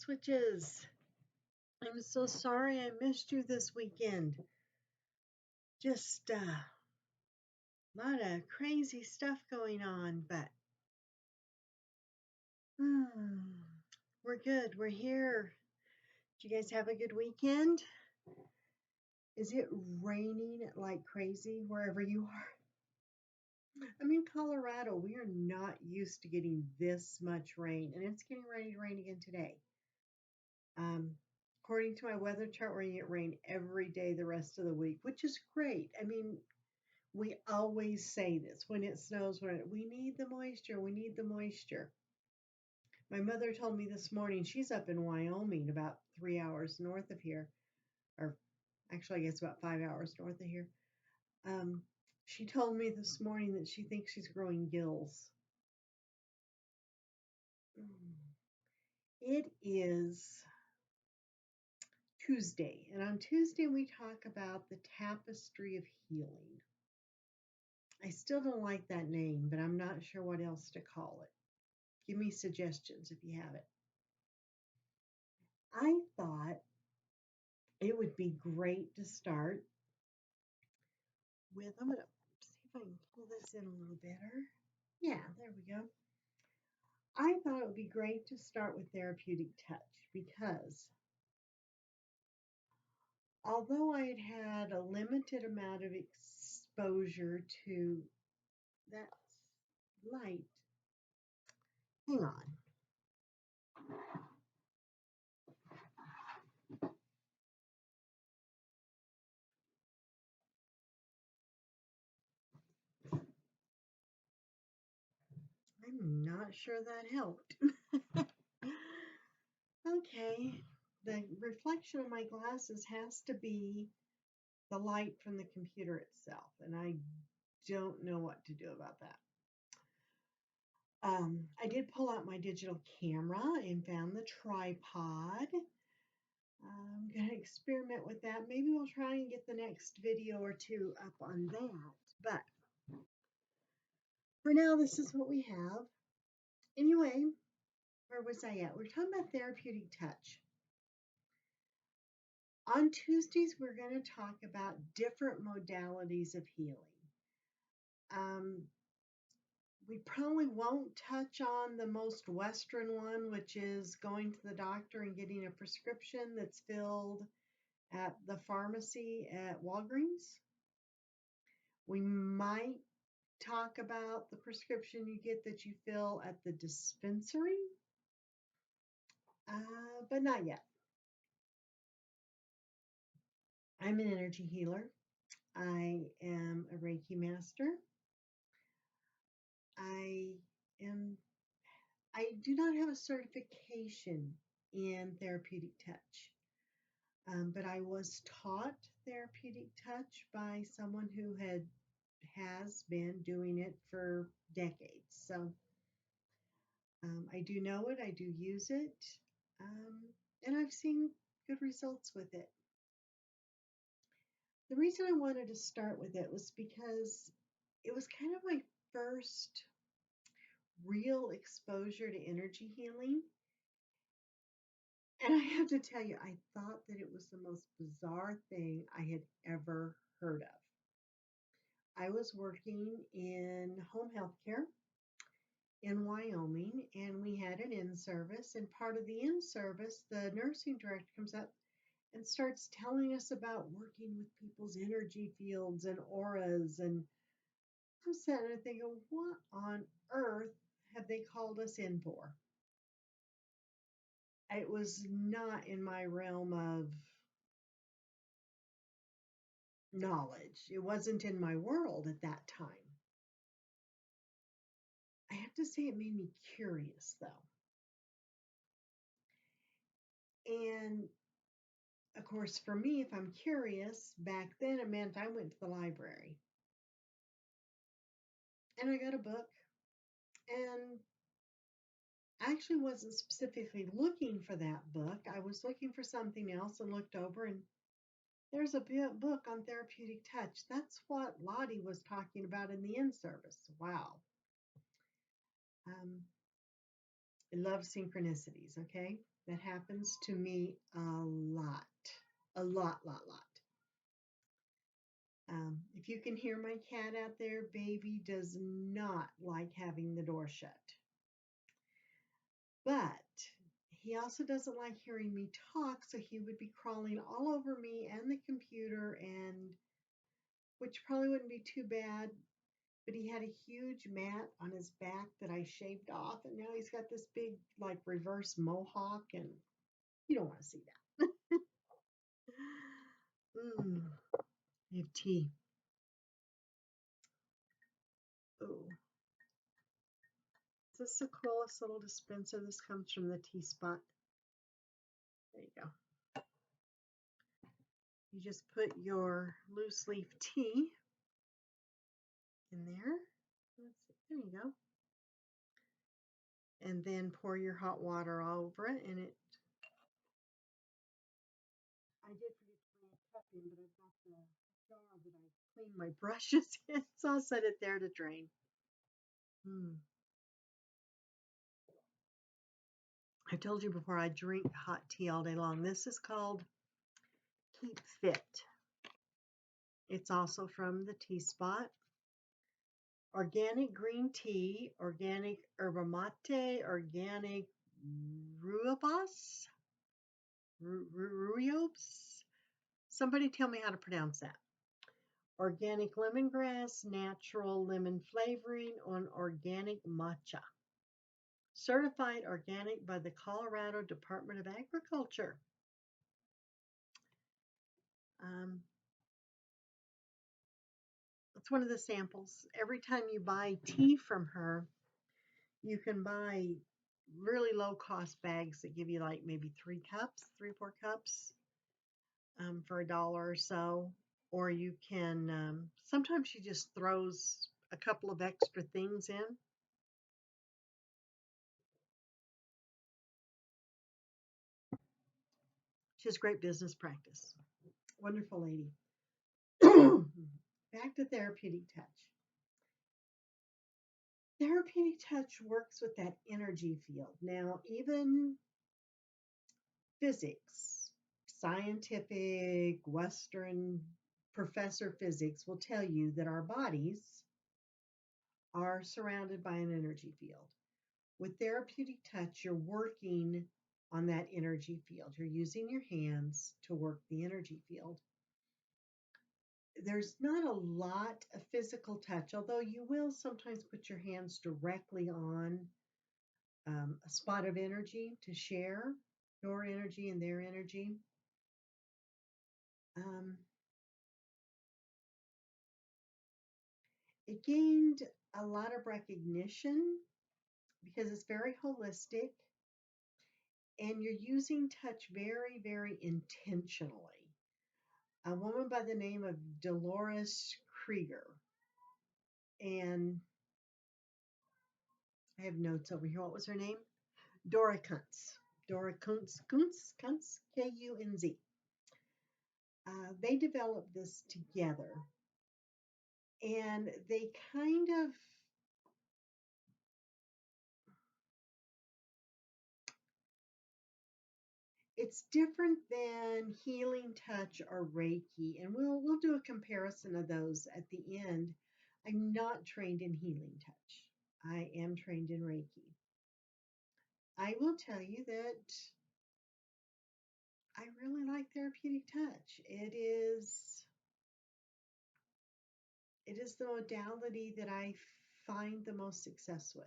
Switches. I'm so sorry I missed you this weekend. Just a lot of crazy stuff going on, but we're good. We're here. Did you guys have a good weekend? Is it raining like crazy wherever you are? I'm in Colorado. We are not used to getting this much rain, and it's getting ready to rain again today. According to my weather chart, we're going to get rain every day the rest of the week, which is great. I mean, we always say this when it snows, we need the moisture, we need the moisture. My mother told me this morning, she's up in Wyoming, about 3 hours north of here, or actually, I guess about 5 hours north of here. She told me this morning that she thinks she's growing gills. It is Tuesday, and on Tuesday we talk about the Tapestry of Healing. I still don't like that name, but I'm not sure what else to call it. Give me suggestions if you have it. I thought it would be great to start with, I'm going to see if I can pull this in a little better. Yeah, there we go. I thought it would be great to start with Therapeutic Touch because although I had a limited amount of exposure to that light, hang on. I'm not sure that helped. Okay, the reflection of my glasses has to be the light from the computer itself, and I don't know what to do about that. I did pull out my digital camera and found the tripod. I'm going to experiment with that. Maybe we'll try and get the next video or two up on that. But for now, this is what we have. Anyway, where was I at? We're talking about Therapeutic Touch. On Tuesdays, we're going to talk about different modalities of healing. We probably won't touch on the most Western one, which is going to the doctor and getting a prescription that's filled at the pharmacy at Walgreens. We might talk about the prescription you get that you fill at the dispensary, but not yet. I'm an energy healer. I am a Reiki master. I do not have a certification in Therapeutic Touch, but I was taught Therapeutic Touch by someone who has been doing it for decades. So I do know it, I do use it, and I've seen good results with it. The reason I wanted to start with it was because it was kind of my first real exposure to energy healing. And I have to tell you, I thought that it was the most bizarre thing I had ever heard of. I was working in home health care in Wyoming, and we had an in-service. And part of the in-service, the nursing director comes up and starts telling us about working with people's energy fields and auras. And I'm sitting there thinking, what on earth have they called us in for? It was not in my realm of knowledge. It wasn't in my world at that time. I have to say it made me curious, though. And of course, for me, if I'm curious, back then it meant I went to the library. And I got a book. And I actually wasn't specifically looking for that book. I was looking for something else and looked over, and there's a book on Therapeutic Touch. That's what Lottie was talking about in the in-service. Wow. I love synchronicities, okay? That happens to me a lot. A lot. If you can hear my cat out there, baby does not like having the door shut. But he also doesn't like hearing me talk, so he would be crawling all over me and the computer, and which probably wouldn't be too bad. But he had a huge mat on his back that I shaved off, and now he's got this big, like, reverse mohawk, and you don't want to see that. I have tea. Oh, this is the coolest little dispenser. This comes from the Tea Spot. There you go. You just put your loose leaf tea in there. There you go. And then pour your hot water all over it. And I did forget to bring a cup in, but I've got the jar that I clean my brushes in, so I'll set it there to drain. I told you before, I drink hot tea all day long. This is called Keep Fit. It's also from the Tea Spot. Organic green tea, organic yerba mate, organic rhubarb. Somebody tell me how to pronounce that. Organic lemongrass, natural lemon flavoring, and organic matcha. Certified organic by the Colorado Department of Agriculture. It's one of the samples. Every time you buy tea from her, you can buy really low cost bags that give you like maybe 3 or 4 cups for $1 or so. Or you can, sometimes she just throws a couple of extra things in. She has great business practice. Wonderful lady. Back to Therapeutic Touch. Therapeutic Touch works with that energy field. Now, even physics, scientific, Western professor physics will tell you that our bodies are surrounded by an energy field. With Therapeutic Touch, you're working on that energy field. You're using your hands to work the energy field. There's not a lot of physical touch, although you will sometimes put your hands directly on a spot of energy to share your energy and their energy. It gained a lot of recognition because it's very holistic and you're using touch very, very intentionally. A woman by the name of Dolores Krieger, and I have notes over here. What was her name? Dora Kuntz. Dora Kuntz, Kunz, they developed this together, and they kind of it's different than healing touch or Reiki, and we'll do a comparison of those at the end. I'm not trained in healing touch. I am trained in Reiki. I will tell you that I really like Therapeutic Touch. It is the modality that I find the most success with.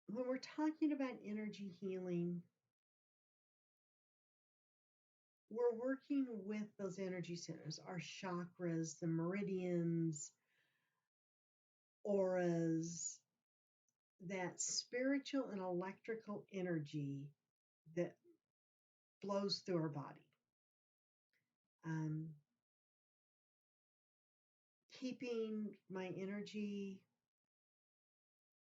When we're talking about energy healing, we're working with those energy centers, our chakras, the meridians, auras, that spiritual and electrical energy that flows through our body. Keeping my energy,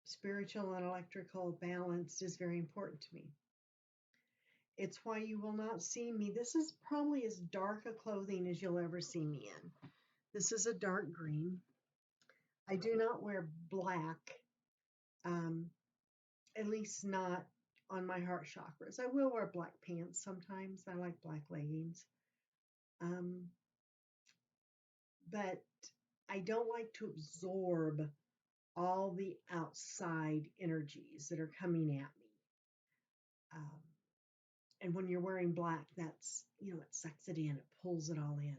spiritual and electrical, balanced is very important to me. It's why you will not see me. This is probably as dark a clothing as you'll ever see me in. This is a dark green. I do not wear black. at least not on my heart chakras. I will wear black pants sometimes. I like black leggings. Um, but I don't like to absorb all the outside energies that are coming at me. Um, and when you're wearing black, that's, it sucks it in, it pulls it all in.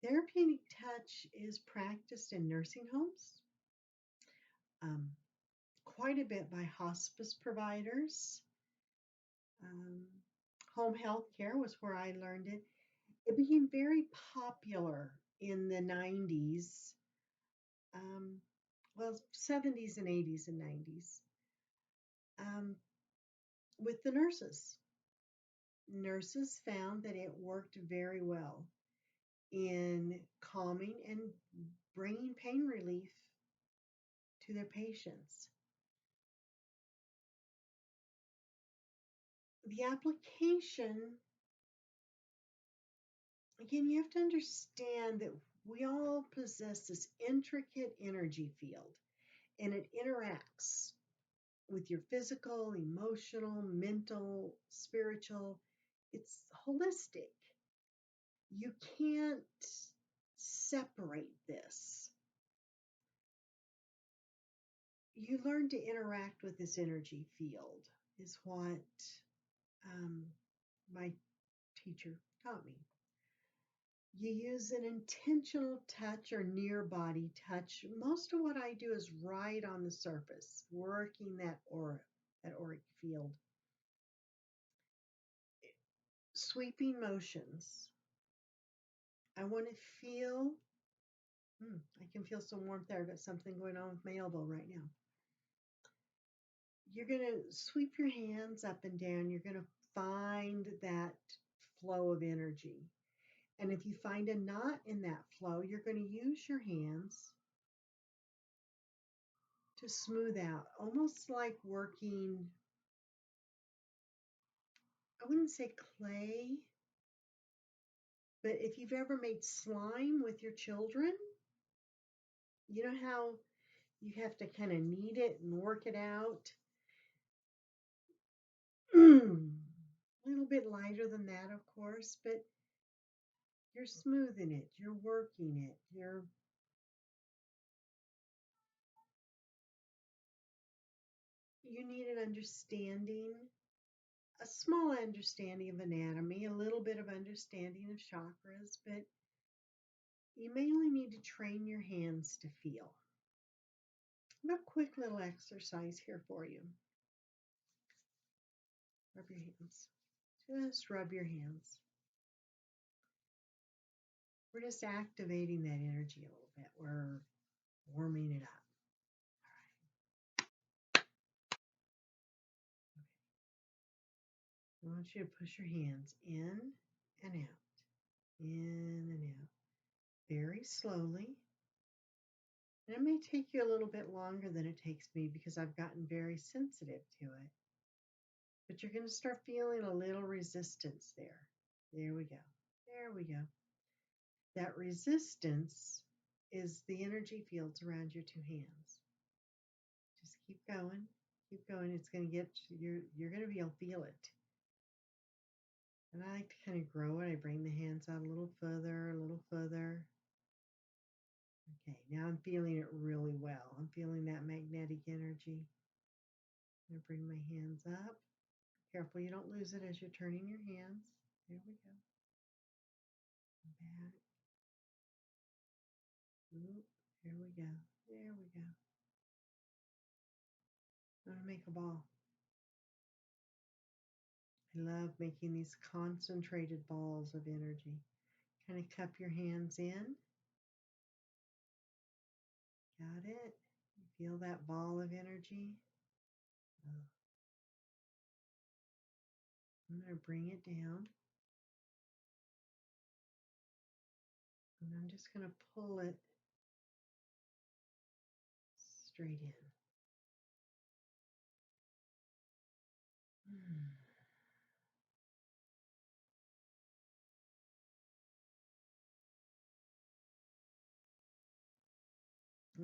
Therapeutic touch is practiced in nursing homes, um, quite a bit by hospice providers. Um, Home health care was where I learned it. It became very popular in the 90s, um, well, 70s and 80s and 90s, um, with the nurses. Nurses found that it worked very well in calming and bringing pain relief to their patients. The application, again, you have to understand that we all possess this intricate energy field, and it interacts with your physical, emotional, mental, spiritual. It's holistic. You can't separate this. You learn to interact with this energy field, is what um, my teacher taught me. You use an intentional touch or near body touch. Most of what I do is right on the surface, working that aura, that auric field. Sweeping motions. I want to feel, I can feel some warmth there. I've got something going on with my elbow right now. You're going to sweep your hands up and down. You're going to find that flow of energy. And if you find a knot in that flow, you're going to use your hands to smooth out, almost like working, I wouldn't say clay, but if you've ever made slime with your children, you know how you have to kind of knead it and work it out. A little bit lighter than that, of course, but you're smoothing it, you're working it, you need an understanding, a small understanding of anatomy, a little bit of understanding of chakras, but you mainly need to train your hands to feel. A quick little exercise here for you. Rub your hands. Just rub your hands. We're just activating that energy a little bit. We're warming it up. All right. I want you to push your hands in and out, in and out, very slowly. And it may take you a little bit longer than it takes me because I've gotten very sensitive to it. But you're going to start feeling a little resistance there. There we go. There we go. That resistance is the energy fields around your two hands. Just keep going. Keep going. It's going to get, you're going to be able to feel it. And I like to kind of grow it. I bring the hands out a little further, a little further. Okay, now I'm feeling it really well. I'm feeling that magnetic energy. I'm going to bring my hands up. Careful you don't lose it as you're turning your hands. There we go. Back. Ooh, there we go. There we go. I'm going to make a ball. I love making these concentrated balls of energy. Kind of cup your hands in. Got it? You feel that ball of energy? Oh. I'm going to bring it down. And I'm just going to pull it straight in.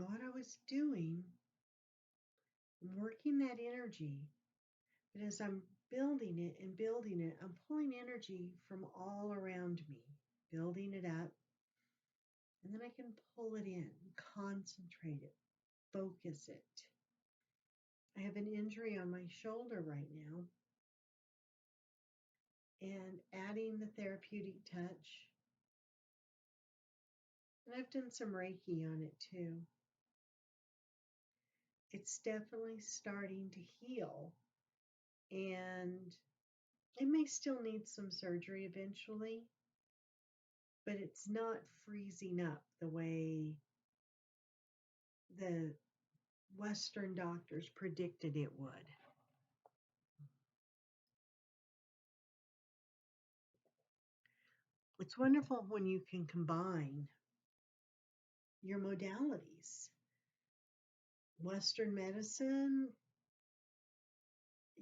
what I was doing, I'm working that energy, but as I'm building it, I'm pulling energy from all around me, building it up, and then I can pull it in, concentrate it, focus it. I have an injury on my shoulder right now, and adding the therapeutic touch, and I've done some Reiki on it too. It's definitely starting to heal, and it may still need some surgery eventually, but it's not freezing up the way the Western doctors predicted it would. It's wonderful when you can combine your modalities. Western medicine,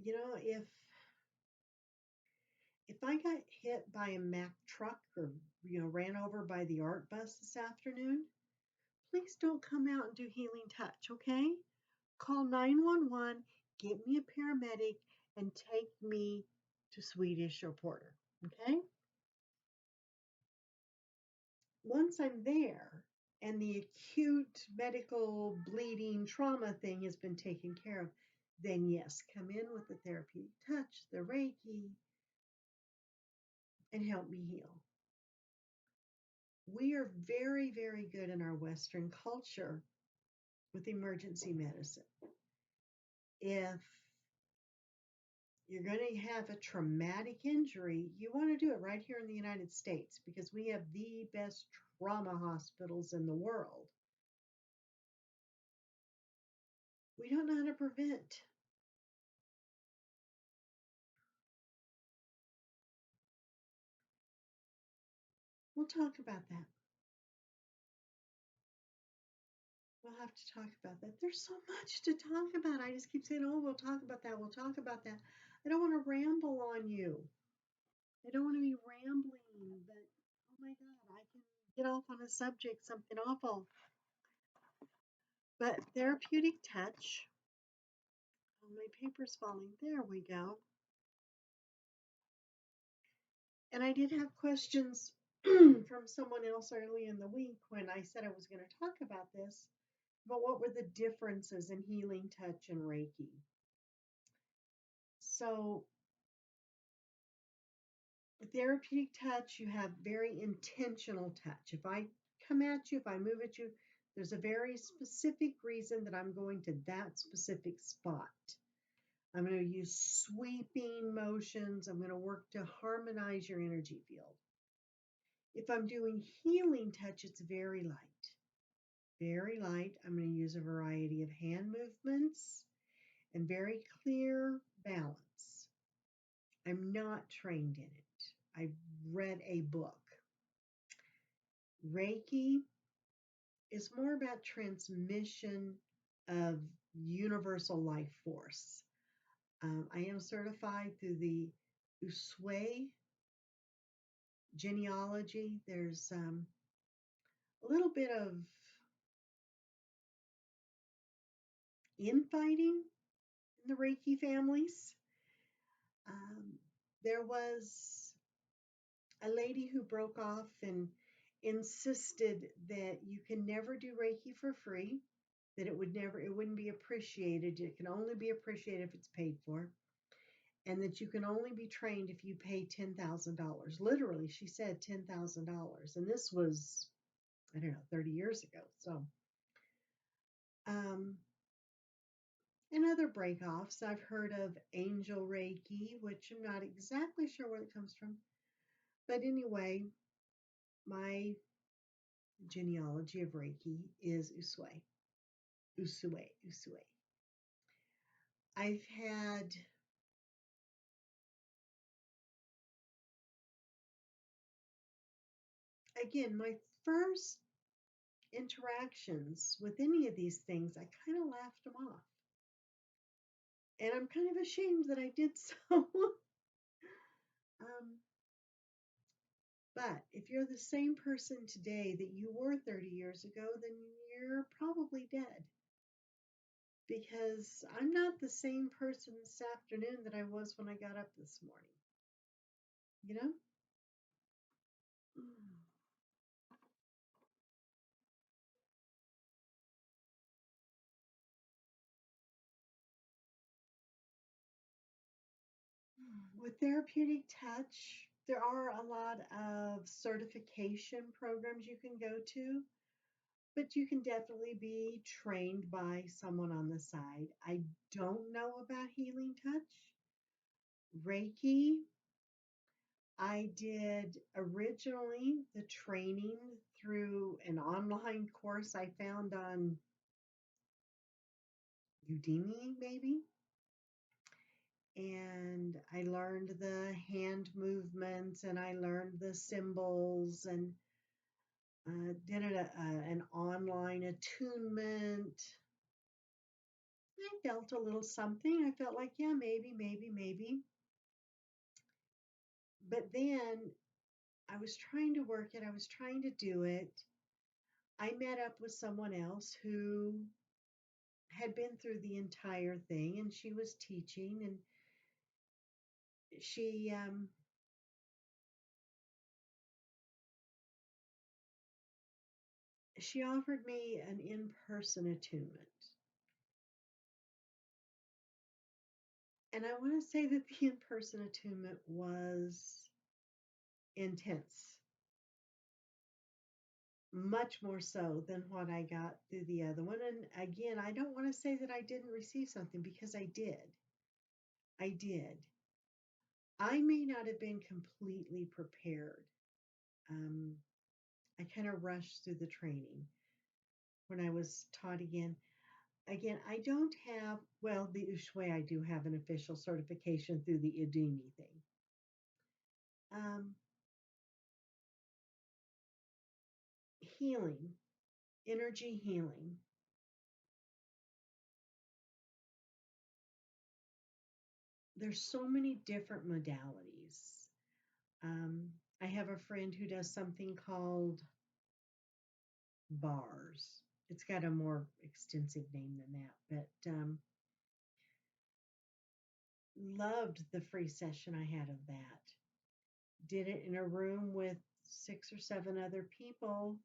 if I got hit by a Mack truck or ran over by the art bus this afternoon, please don't come out and do healing touch, okay? Call 911, get me a paramedic, and take me to Swedish or Porter, okay? Once I'm there and the acute medical bleeding trauma thing has been taken care of, then yes, come in with the therapeutic touch, the Reiki, and help me heal. We are very, very good in our Western culture with emergency medicine. If you're going to have a traumatic injury, you want to do it right here in the United States because we have the best trauma hospitals in the world. We don't know how to prevent. We'll talk about that. We'll have to talk about that. There's so much to talk about. I just keep saying, oh, we'll talk about that. We'll talk about that. I don't want to ramble on you. I don't want to be rambling, but oh my God, I can get off on a subject, something awful. But therapeutic touch. Oh, my paper's falling. There we go. And I did have questions from someone else early in the week when I said I was going to talk about this, but what were the differences in healing touch and Reiki? So, therapeutic touch, you have very intentional touch. If I come at you, if I move at you, there's a very specific reason that I'm going to that specific spot. I'm going to use sweeping motions. I'm going to work to harmonize your energy field. If I'm doing healing touch, it's very light. Very light. I'm going to use a variety of hand movements and very clear balance. I'm not trained in it. I've read a book. Reiki is more about transmission of universal life force. I am certified through the Usui genealogy. There's a little bit of infighting in the Reiki families. There was a lady who broke off and insisted that you can never do Reiki for free, that it wouldn't be appreciated. It can only be appreciated if it's paid for, and that you can only be trained if you pay $10,000. Literally, she said $10,000, and this was, I don't know, 30 years ago. So, and other breakoffs, I've heard of Angel Reiki, which I'm not exactly sure where it comes from. But anyway, my genealogy of Reiki is Usui. Usui, Usui. I've had again, my first interactions with any of these things, I kind of laughed them off. And I'm kind of ashamed that I did so. um, But if you're the same person today that you were 30 years ago, then you're probably dead. Because I'm not the same person this afternoon that I was when I got up this morning. You know? With Therapeutic Touch, there are a lot of certification programs you can go to, but you can definitely be trained by someone on the side. I don't know about Healing Touch. Reiki, I did originally the training through an online course I found on Udemy, maybe. And I learned the hand movements and I learned the symbols and did an online attunement. I felt a little something. I felt like, yeah, maybe. But then I was trying to work it, I was trying to do it. I met up with someone else who had been through the entire thing and she was teaching and she offered me an in-person attunement. And I want to say that the in-person attunement was intense, much more so than what I got through the other one. And again, I don't want to say that I didn't receive something because I did. I did. I may not have been completely prepared. Um, I kind of rushed through the training when I was taught again. Again, I don't have, well, the Ushui, I do have an official certification through the Udemy thing. Um, Healing, energy healing. There's so many different modalities. Um, I have a friend who does something called bars. It's got a more extensive name than that, but loved the free session I had of that. Did it in a room with 6 or 7 other people,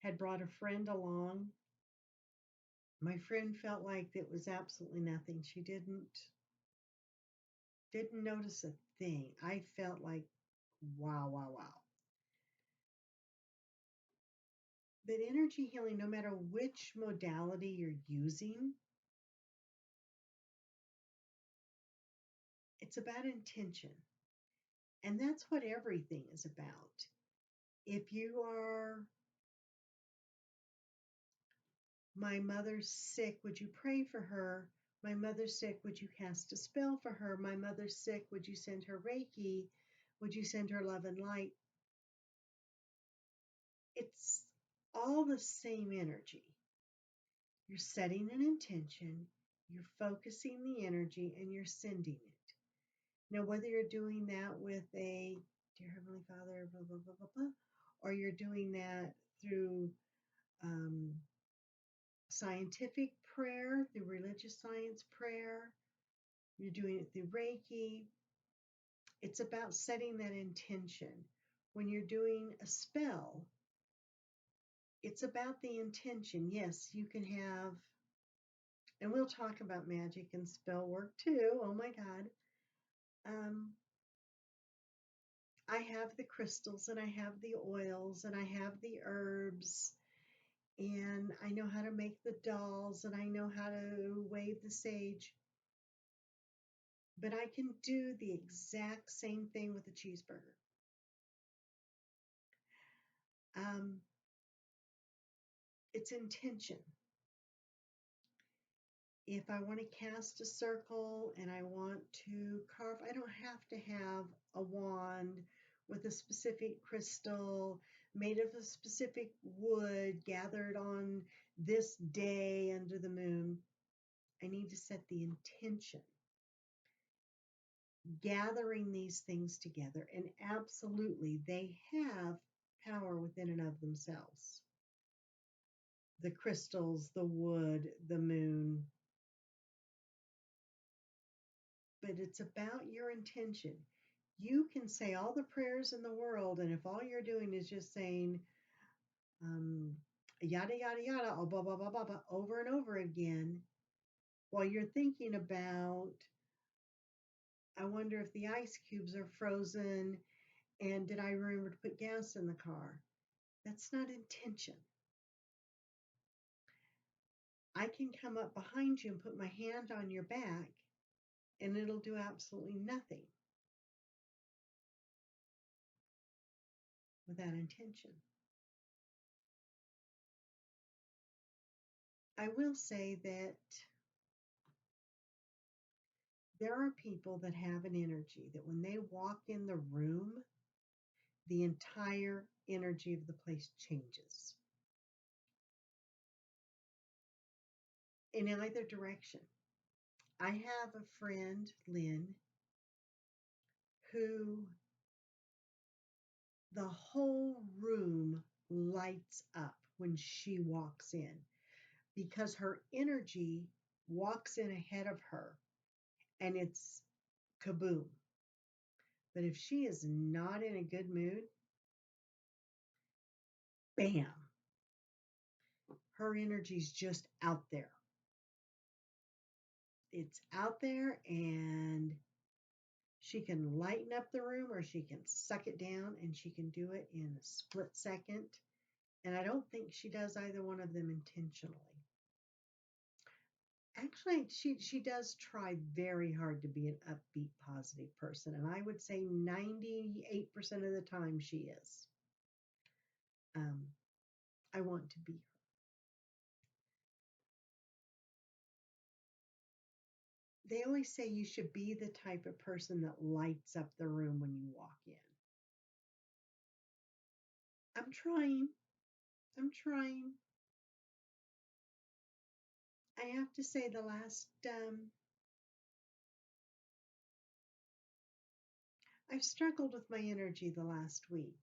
had brought a friend along. My friend felt like it was absolutely nothing. She didn't notice a thing. I felt like wow. But energy healing, no matter which modality you're using, it's about intention. And that's what everything is about. If you are, my mother's sick, would you pray for her? My mother's sick, would you cast a spell for her? My mother's sick, would you send her Reiki? Would you send her love and light? It's all the same energy. You're setting an intention, you're focusing the energy, and you're sending it. Now, whether you're doing that with a Dear Heavenly Father, blah, blah, blah, blah, blah, or you're doing that through um, scientific prayer, through religious science prayer, you're doing it through Reiki, it's about setting that intention. When you're doing a spell, it's about the intention. Yes, you can have, and we'll talk about magic and spell work too. Oh my God. Um, I have the crystals and I have the oils and I have the herbs and I know how to make the dolls and I know how to wave the sage. But I can do the exact same thing with a cheeseburger. Um, it's intention. If I want to cast a circle and I want to carve, I don't have to have a wand with a specific crystal made of a specific wood gathered on this day under the moon. I need to set the intention. gathering these things together. And absolutely, they have power within and of themselves. The crystals, the wood, the moon. But it's about your intention. You can say all the prayers in the world, and if all you're doing is just saying, um, yada, yada, yada, oh, blah, blah, blah, blah, blah, over and over again, while you're thinking about, I wonder if the ice cubes are frozen, and did I remember to put gas in the car? That's not intention. I can come up behind you and put my hand on your back, and it'll do absolutely nothing without intention. I will say that there are people that have an energy that when they walk in the room, the entire energy of the place changes in either direction. I have a friend, Lynn, who the whole room lights up when she walks in because her energy walks in ahead of her and it's kaboom. But if she is not in a good mood, bam, her energy's just out there. It's out there and she can lighten up the room or she can suck it down, and she can do it in a split second. And I don't think she does either one of them intentionally. Actually, she does try very hard to be an upbeat, positive person. And I would say 98% of the time she is. Um, I want to be her. They always say you should be the type of person that lights up the room when you walk in. I'm trying. I'm trying. I have to say the last I've struggled with my energy the last week.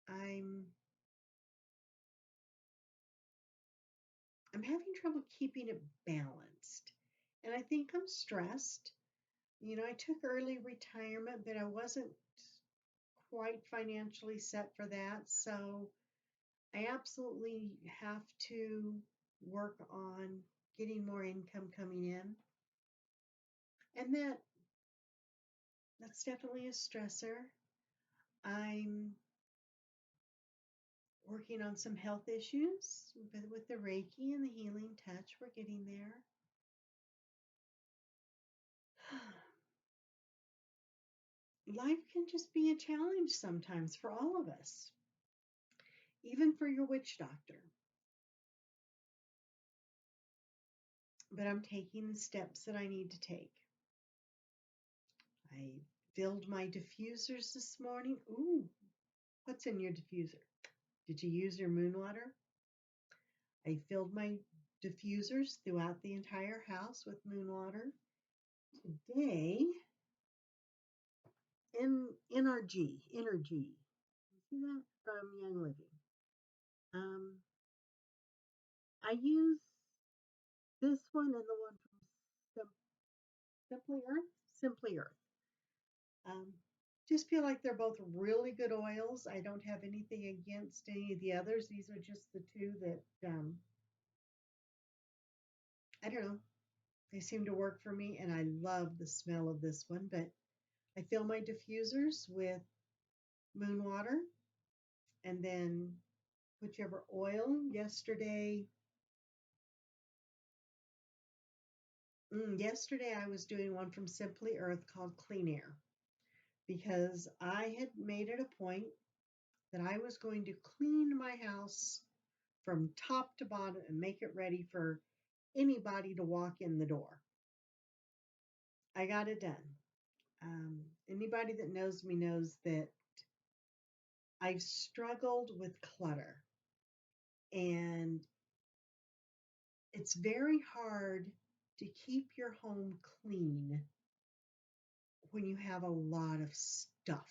I'm I'm having trouble keeping it balanced. And I think I'm stressed. You know, I took early retirement, but I wasn't quite financially set for that. So I absolutely have to work on getting more income coming in. And that's definitely a stressor. I'm working on some health issues, but with the Reiki and the healing touch, we're getting there. Life can just be a challenge sometimes for all of us, even for your witch doctor. But I'm taking the steps that I need to take. I filled my diffusers this morning. Ooh, what's in your diffuser? Did you use your moon water? I filled my diffusers throughout the entire house with moon water. Today, in NRG, energy. You see that from Young Living? Um, I use this one and the one from Simply Earth. Simply Earth. Um, just feel like they're both really good oils. I don't have anything against any of the others. These are just the two that I don't know. They seem to work for me, and I love the smell of this one. But I fill my diffusers with moon water, and then whichever oil. Yesterday I was doing one from Simply Earth called Clean Air because I had made it a point that I was going to clean my house from top to bottom and make it ready for anybody to walk in the door. I got it done. Anybody that knows me knows that I've struggled with clutter, and it's very hard to keep your home clean when you have a lot of stuff.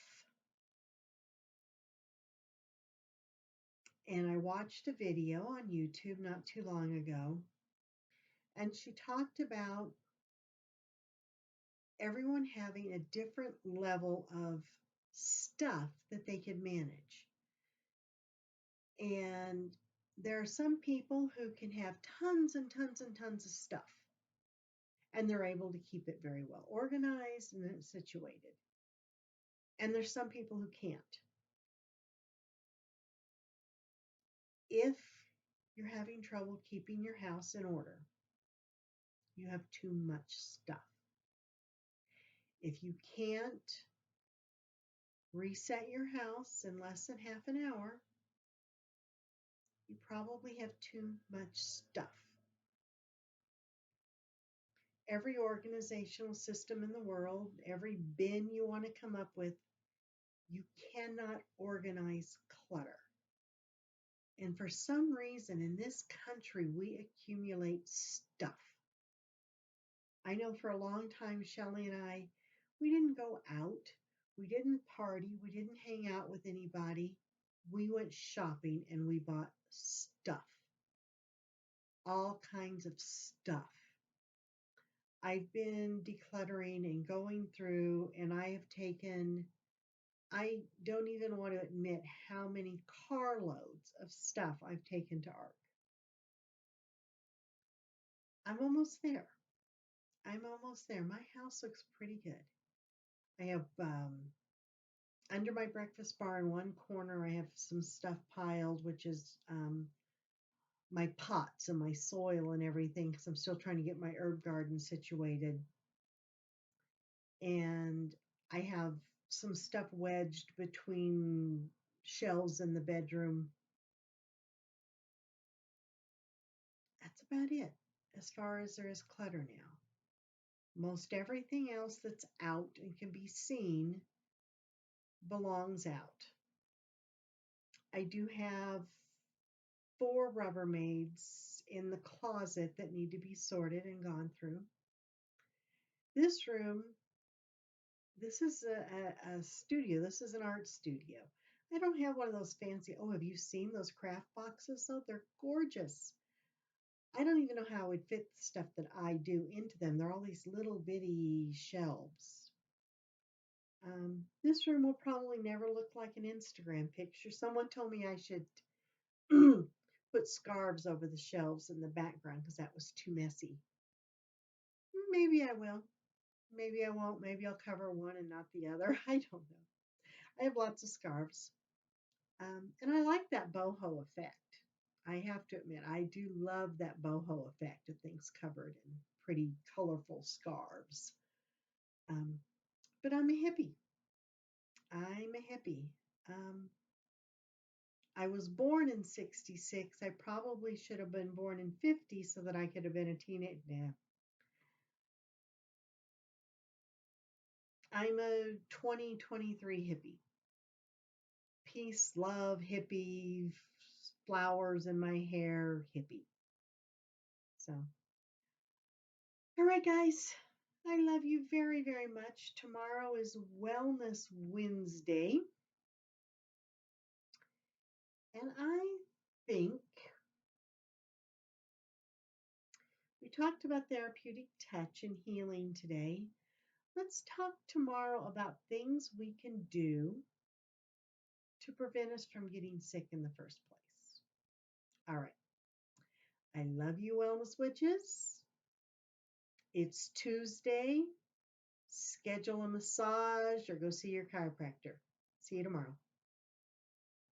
And I watched a video on YouTube not too long ago, and she talked about everyone having a different level of stuff that they can manage. And there are some people who can have tons and tons and tons of stuff, and they're able to keep it very well organized and situated. And there's some people who can't. If you're having trouble keeping your house in order, you have too much stuff. If you can't reset your house in less than half an hour, you probably have too much stuff. Every organizational system in the world, every bin you want to come up with, you cannot organize clutter. And for some reason in this country, we accumulate stuff. I know for a long time, Shelley and I, we didn't go out, we didn't party, we didn't hang out with anybody. We went shopping and we bought stuff, all kinds of stuff. I've been decluttering and going through, and I don't even want to admit how many carloads of stuff I've taken to ARC. I'm almost there. I'm almost there. My house looks pretty good. I have under my breakfast bar in one corner, I have some stuff piled, which is my pots and my soil and everything, because I'm still trying to get my herb garden situated. And I have some stuff wedged between shelves in the bedroom. That's about it as far as there is clutter now. Most everything else that's out and can be seen belongs out. I do have 4 Rubbermaids in the closet that need to be sorted and gone through. This room, this is a studio. This is an art studio. I don't have one of those fancy, oh, have you seen those craft boxes? Oh, they're gorgeous. I don't even know how I would fit the stuff that I do into them. They're all these little bitty shelves. This room will probably never look like an Instagram picture. Someone told me I should put scarves over the shelves in the background because that was too messy. Maybe I will. Maybe I won't. Maybe I'll cover one and not the other. I don't know. I have lots of scarves. And I like that boho effect. I have to admit, I do love that boho effect of things covered in pretty colorful scarves. But I'm a hippie. I'm a hippie. I was born in 66. I probably should have been born in 50 so that I could have been a teenager. Nah. I'm a 2023 hippie. Peace, love, hippie, flowers in my hair, hippie. So, all right, guys. I love you very, very much. Tomorrow is Wellness Wednesday. And I think we talked about therapeutic touch and healing today. Let's talk tomorrow about things we can do to prevent us from getting sick in the first place. All right. I love you, Wellness Witches. It's Tuesday. Schedule a massage or go see your chiropractor. See you tomorrow.